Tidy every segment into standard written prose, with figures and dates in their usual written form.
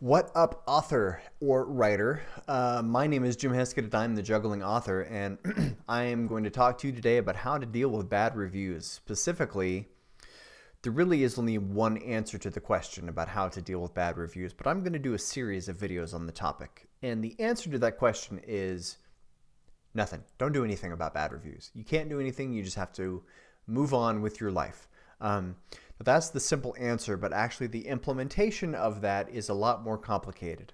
What up, author or writer? My name is Jim Heskett. I'm the Juggling author, and I am going to talk to you today about how to deal with bad reviews. Specifically, there really is only one answer to the question about how to deal with bad reviews, but I'm going to do a series of videos on the topic. And the answer to that question is nothing. Don't do anything about bad reviews. You can't do anything. You just have to move on with your life. But that's the simple answer, but actually the implementation of that is a lot more complicated.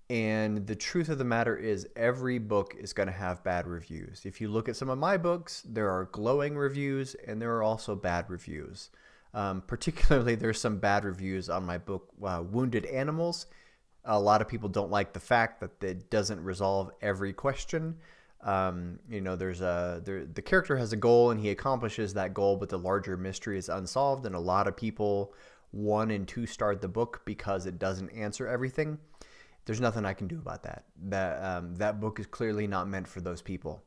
And the truth of the matter is every book is going to have bad reviews. If you look at some of my books, there are glowing reviews and there are also bad reviews. Particularly, there's some bad reviews on my book, Wounded Animals. A lot of people don't like the fact that it doesn't resolve every question. The character has a goal and he accomplishes that goal, but the larger mystery is unsolved, and a lot of people 1 and 2-starred the book because it doesn't answer everything. There's nothing I can do about that. That book is clearly not meant for those people.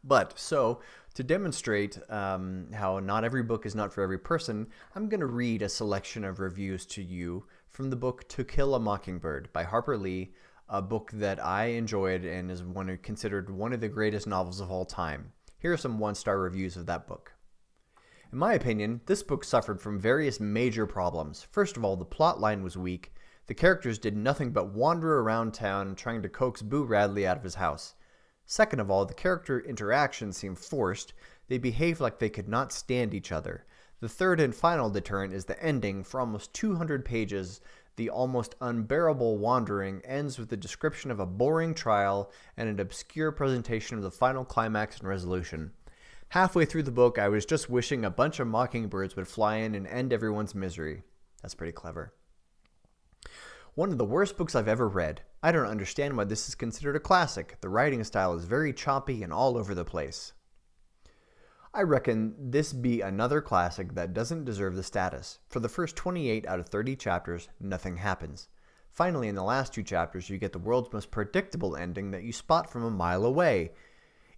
But so to demonstrate how not every book is not for every person, I'm going to read a selection of reviews to you from the book To Kill a Mockingbird by Harper Lee, a book that I enjoyed and is considered one of the greatest novels of all time. Here are some 1-star reviews of that book. In my opinion, this book suffered from various major problems. First of all, the plot line was weak. The characters did nothing but wander around town trying to coax Boo Radley out of his house. Second of all, the character interactions seemed forced. They behaved like they could not stand each other. The third and final deterrent is the ending. For almost 200 pages, the almost unbearable wandering ends with the description of a boring trial and an obscure presentation of the final climax and resolution. Halfway through the book, I was just wishing a bunch of mockingbirds would fly in and end everyone's misery. That's pretty clever. One of the worst books I've ever read. I don't understand why this is considered a classic. The writing style is very choppy and all over the place. I reckon this be another classic that doesn't deserve the status. For the first 28 out of 30 chapters, nothing happens. Finally, in the last 2 chapters, you get the world's most predictable ending that you spot from a mile away.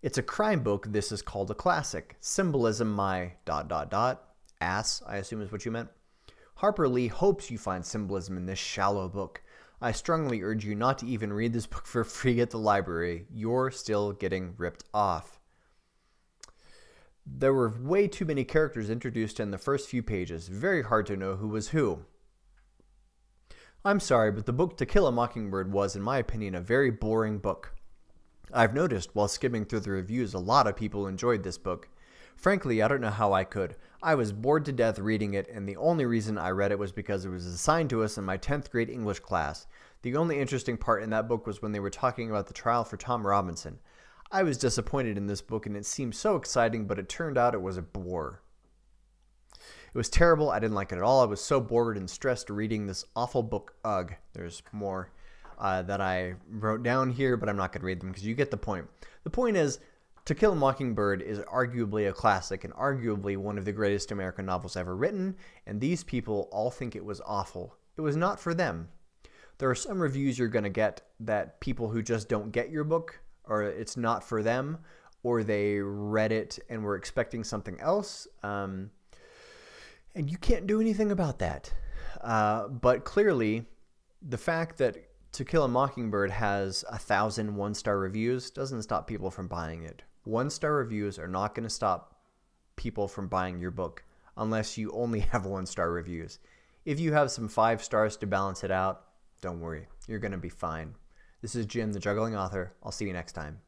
It's a crime book. This is called a classic. Symbolism my ... ass, I assume is what you meant. Harper Lee hopes you find symbolism in this shallow book. I strongly urge you not to even read this book for free at the library. You're still getting ripped off. There were way too many characters introduced in the first few pages. Very hard to know who was who. I'm sorry, but the book To Kill a Mockingbird was, in my opinion, a very boring book. I've noticed while skimming through the reviews a lot of people enjoyed this book. Frankly, I don't know how I could. I was bored to death reading it, and the only reason I read it was because it was assigned to us in my 10th grade English class. The only interesting part in that book was when they were talking about the trial for Tom Robinson. I was disappointed in this book, and it seemed so exciting, but it turned out it was a bore. It was terrible. I didn't like it at all. I was so bored and stressed reading this awful book. Ugh. There's more that I wrote down here, but I'm not going to read them because you get the point. The point is, To Kill a Mockingbird is arguably a classic and arguably one of the greatest American novels ever written, and these people all think it was awful. It was not for them. There are some reviews you're going to get that people who just don't get your book, or it's not for them, or they read it and were expecting something else, and you can't do anything about that. But clearly, the fact that To Kill a Mockingbird has 1,000 1-star reviews doesn't stop people from buying it. 1-star reviews are not going to stop people from buying your book unless you only have 1-star reviews. If you have some 5 stars to balance it out, don't worry, you're going to be fine. This is Jim, the Juggling author. I'll see you next time.